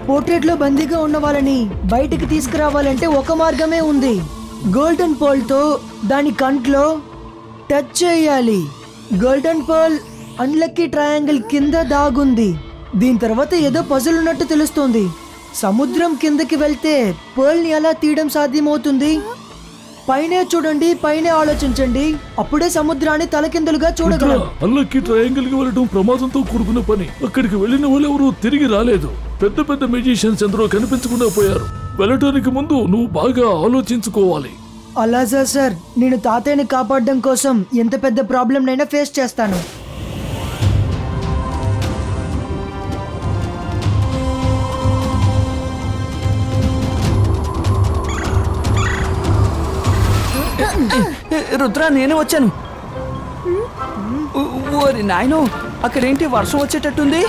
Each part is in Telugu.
పోర్ట్రేట్ లో బందీగా ఉన్న వాళ్ళని బయటికి తీసుకురావాలంటే ఒక మార్గమే ఉంది. గోల్డెన్ పోల్ తో దాని కంట్లో టచ్ చేయాలి. గోల్డెన్ పోల్ అన్లక్కీ ట్రయాంగిల్ కింద దాగుంది. దీని తర్వాత ఏదో పజిల్ ఉన్నట్టు తెలుస్తోంది. సముద్రం కిందకి వెళ్తే పోల్ ని ఎలా తీయడం సాధ్యమవుతుంది? పైనే చూడండి, పైనే ఆలోచించండి, అప్పుడే సముద్రాన్ని తలకిందులుగా చూడగలం. అన్లక్కీ ట్రయాంగిల్ కి వెళ్ళడం ప్రమాదంతో కూడుకున్న పని. అక్కడికి వెళ్ళిన వాళ్ళు ఎవరు తిరిగి రాలేదు. పెద్ద పెద్ద మ్యూజిషియన్స్ ఎందరో కనిపించకుండా పోయారు. వెళ్ళటానికి ముందు నువ్వు బాగా ఆలోచించుకోవాలి. అలాజా సార్, నేను తాతయ్యని కాపాడడం కోసం ఎంత పెద్ద ప్రాబ్లం నైనా ఫేస్ చేస్తాను. రుద్ర, నేను వచ్చాను. ఓరి నాయనో, అక్కడేంటి వర్షం వచ్చేటట్టుంది?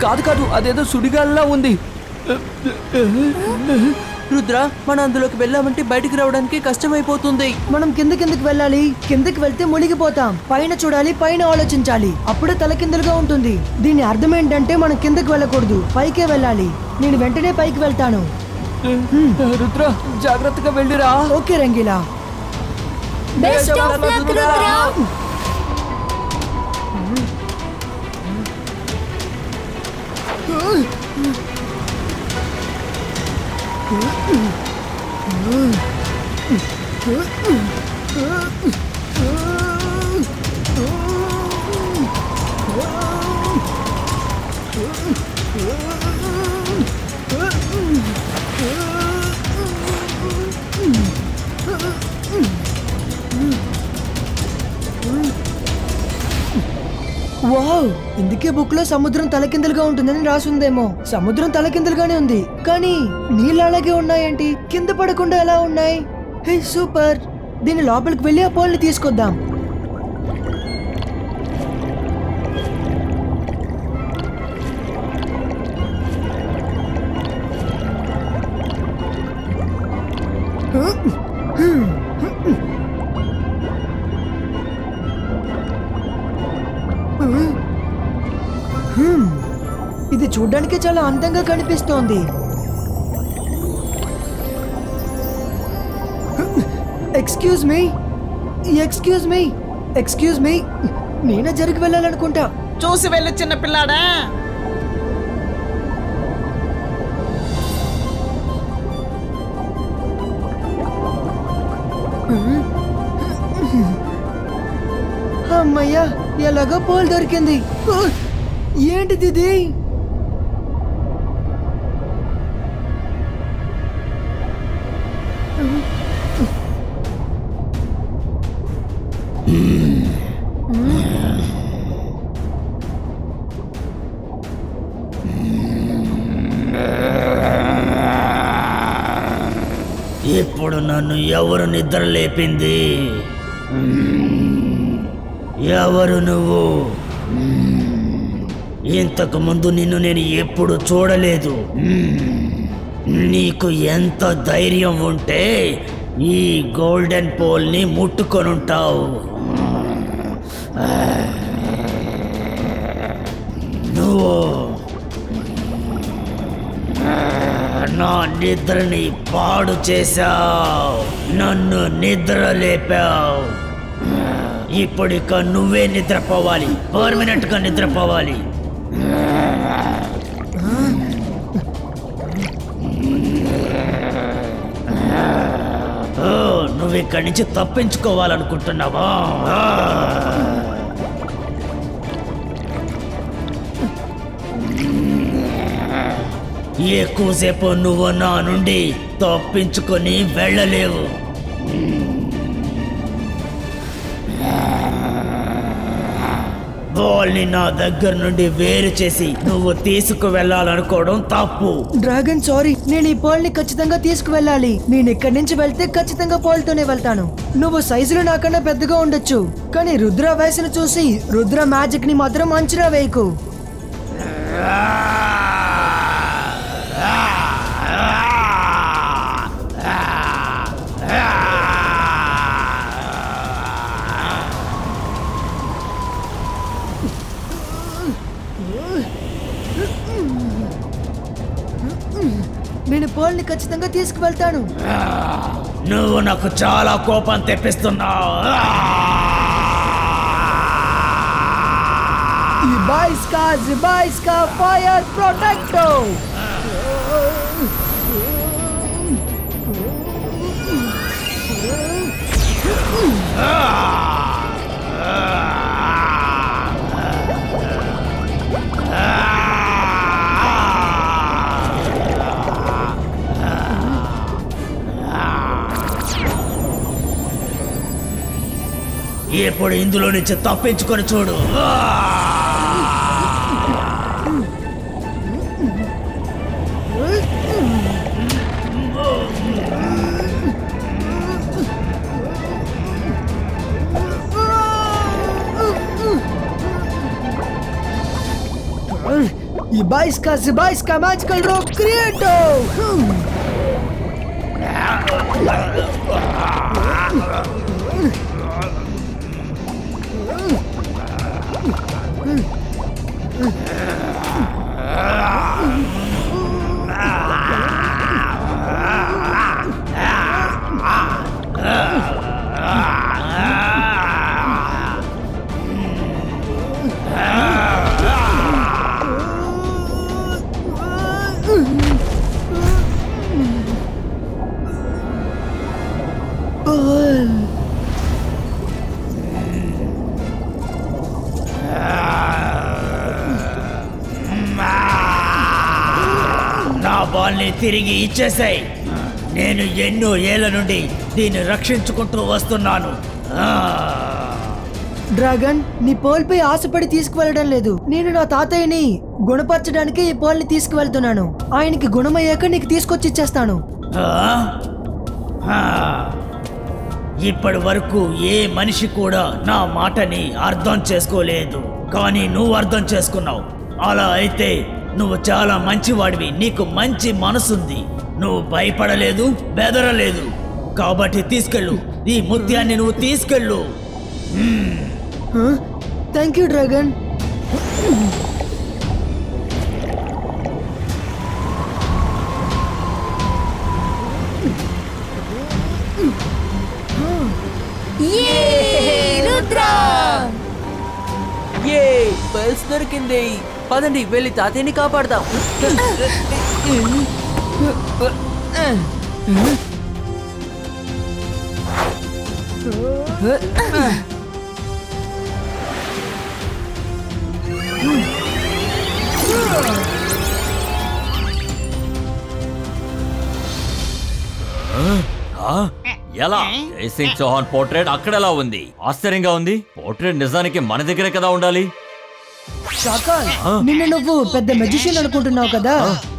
కాదు కాదు, అదేదో సుడిగాలిలా ఉంది. రుద్ర, మనం అందులోకి వెళ్ళామంటే బయటికి రావడానికి కష్టమైపోతుంది. మనం కిందకి వెళ్ళాలి. కిందకి వెళ్తే మునిగిపోతాం. పైన చూడాలి, పైన ఆలోచించాలి, అప్పుడే తలకిందులుగా ఉంటుంది. దీని అర్థం ఏంటంటే మనం కిందకి వెళ్ళకూడదు, పైకే వెళ్ళాలి. నేను వెంటనే పైకి వెళ్తాను. రుద్ర, జాగ్రత్తగా వెళ్ళిరా. Okay Rangeela. Best of luck Rudra. Wow, ఇందుకే బుక్ లో సముద్రం తలకిందులుగా ఉంటుందని రాసుందేమో. సముద్రం తలకిందులుగానే ఉంది, కానీ నీళ్ళు అలాగే ఉన్నాయేంటి? కింద పడకుండా ఎలా ఉన్నాయి? హే సూపర్! దీని లోపలికి వెళ్ళి ఆ పోల్ని తీసుకొద్దాం. ఇది చూడ్డానికి చాలా అందంగా కనిపిస్తోంది. Excuse me, excuse me, excuse me, నేనే జరిగి వెళ్ళాలనుకుంటా. చూసి వెళ్ళు చిన్న పిల్లాడా. అమ్మయ్యా, ఎలాగో పోల్ దొరికింది. ఏంటిది ఇది? ఇప్పుడు నన్ను ఎవరు నిద్ర లేపింది? ఎవరు నువ్వు? ఇంతకు ముందు నిన్ను నేను ఎప్పుడు చూడలేదు. నీకు ఎంత ధైర్యం ఉంటే ఈ గోల్డెన్ పోల్ని ముట్టుకొనుంటావు? నువ్వు నా నిద్రని పాడు చేశావు, నన్ను నిద్ర లేపావు. ఇప్పుడిక నువ్వే నిద్రపోవాలి, పర్మనెంట్ గా నిద్రపోవాలి. నువ్వు ఇక్కడి నుంచి తప్పించుకోవాలనుకుంటున్నావా? ఎక్కువసేపు నువ్వు నా నుండి తప్పించుకొని వెళ్ళలేవు. బాల్ని నా దగ్గర నుండి వేరు చేసి నువ్వు తీసుకువెళ్ళాలనుకోవడం తప్పు. డ్రాగన్ సారీ, నేను ఈ పోల్ ని ఖచ్చితంగా తీసుకువెళ్ళాలి. నేను ఇక్కడి నుంచి వెళ్తే ఖచ్చితంగా పోల్ తోనే వెళ్తాను. నువ్వు సైజులో నాకన్నా పెద్దగా ఉండొచ్చు, కానీ రుద్ర వయసును చూసి రుద్ర మ్యాజిక్ ని మాత్రం అంచనా వేయకు. బాల్ ని ఖచ్చితంగా తీసుకువెళ్తాను. నువ్వు నాకు చాలా కోపం తెప్పిస్తున్నావు. Zibaiska Fire Protector. ఇప్పుడు ఇందులో నుంచి తప్పించుకొని చూడు. Zibaiska Magical Rope Creator. నా బాల్ని తిరిగి ఇచ్చేసాయి. నేను ఎన్నో ఏళ్ల నుండి దీన్ని రక్షించుకుంటూ వస్తున్నాను. డ్రాగన్, నీ పోల్పై ఆశపడి తీసుకువెళ్ళడం లేదు. నేను నా తాతయ్యని గుణపరచడానికి ఈ పోల్ని తీసుకువెళ్తున్నాను. ఆయనకి గుణమయ్యాక నీకు తీసుకొచ్చి ఇచ్చేస్తాను. ఇప్పటి వరకు ఏ మనిషి కూడా నా మాటని అర్థం చేసుకోలేదు, కానీ నువ్వు అర్థం చేసుకున్నావు. అలా అయితే నువ్వు చాలా మంచివాడివి, నీకు మంచి మనసుంది, నువ్వు భయపడలేదు, బెదరలేదు. కాబట్టి తీసుకెళ్ళు, ఈ ముత్యాన్ని నువ్వు తీసుకెళ్ళు. Thank you dragon. బెల్స్ దొరికింది. పదండి వెళ్ళి తాతయ్యని కాపాడదాం. ఎలా జై సింగ్ చౌహాన్ పోర్ట్రేట్ అక్కడెలా ఉంది? ఆశ్చర్యంగా ఉంది. పోర్ట్రేట్ నిజానికి మన దగ్గరే కదా ఉండాలి. షాకాల్, నిన్ను నువ్వు పెద్ద మెజిషియన్ అనుకుంటున్నావు కదా.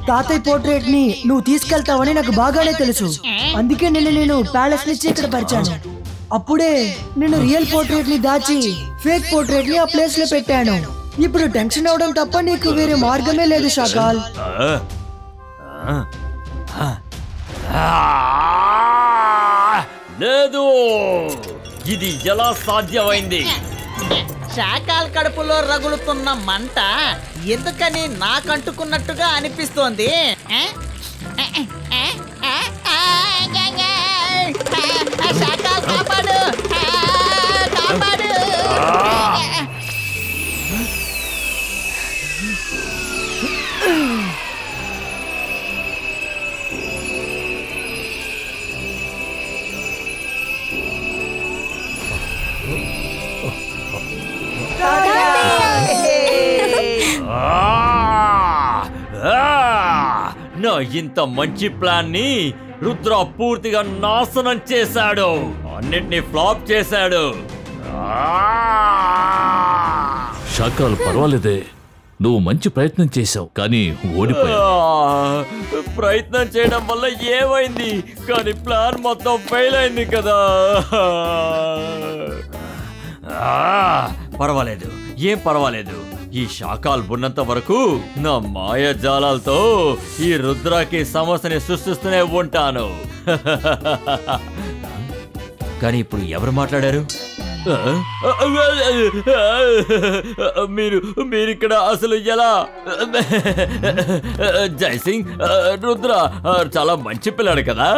తాతయ్య పోర్ట్రేట్ ని నువ్వు తీసుకెళ్తావని నాకు బాగానే తెలుసు. అందుకే నేను ప్యాలెస్ నుంచి ఇక్కడ పరిచాను. అప్పుడే నేను రియల్ పోర్ట్రేట్ ని దాచి ఫేక్ పోర్ట్రేట్ ని ఆ ప్లేస్ లో పెట్టాను. ఇప్పుడు టెన్షన్ అవడం తప్ప నీకు వేరే మార్గమే లేదు షాకాల్. లేదు, ఇది ఎలా సాధ్యమైంది? శాకాల్ కడుపులో రగులుతున్న మంట ఎందుకని నాకంటుకున్నట్టుగా అనిపిస్తోంది. శాకాల్ కాపాడు, కాపాడు. నా ఇంత మంచి ప్లాన్ ని రుద్ర పూర్తిగా నాశనం చేశాడు, అన్నిటినీ ఫ్లాప్ చేశాడు. షాకాల్, పర్వాలేదే, నువ్వు మంచి ప్రయత్నం చేశావు, కానీ ఓడిపోయావు. ప్రయత్నం చేయడం వల్ల ఏమైంది? కానీ ప్లాన్ మొత్తం ఫెయిల్ అయింది కదా. పర్వాలేదు, ఏం పర్వాలేదు. ఈ శాకాల్ ఉన్నంత వరకు నా మాయాజాలాలతో ఈ రుద్రాకి సమస్యని సృష్టిస్తూనే ఉంటాను. కానీ ఇప్పుడు ఎవరు మాట్లాడారు? మీరిక్కడ అసలు ఎలా? జైసింగ్, రుద్ర చాలా మంచి పిల్లాడు కదా.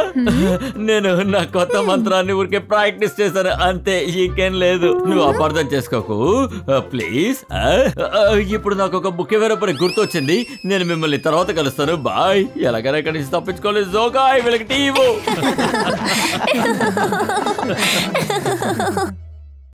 నేను నా కొత్త మంత్రాన్ని ఊరికే ప్రాక్టీస్ చేశాను అంతే, ఇంకేం లేదు. నువ్వు అపార్థం చేసుకోకు ప్లీజ్. ఇప్పుడు నాకు ఒక ముఖ్యమైన పని గుర్తొచ్చింది. నేను మిమ్మల్ని తర్వాత కలుస్తాను. బాయ్. ఎలాగైనా ఇక్కడి నుంచి తప్పించుకోలేదు. జోగాయ్ వీళ్ళకి టీవో.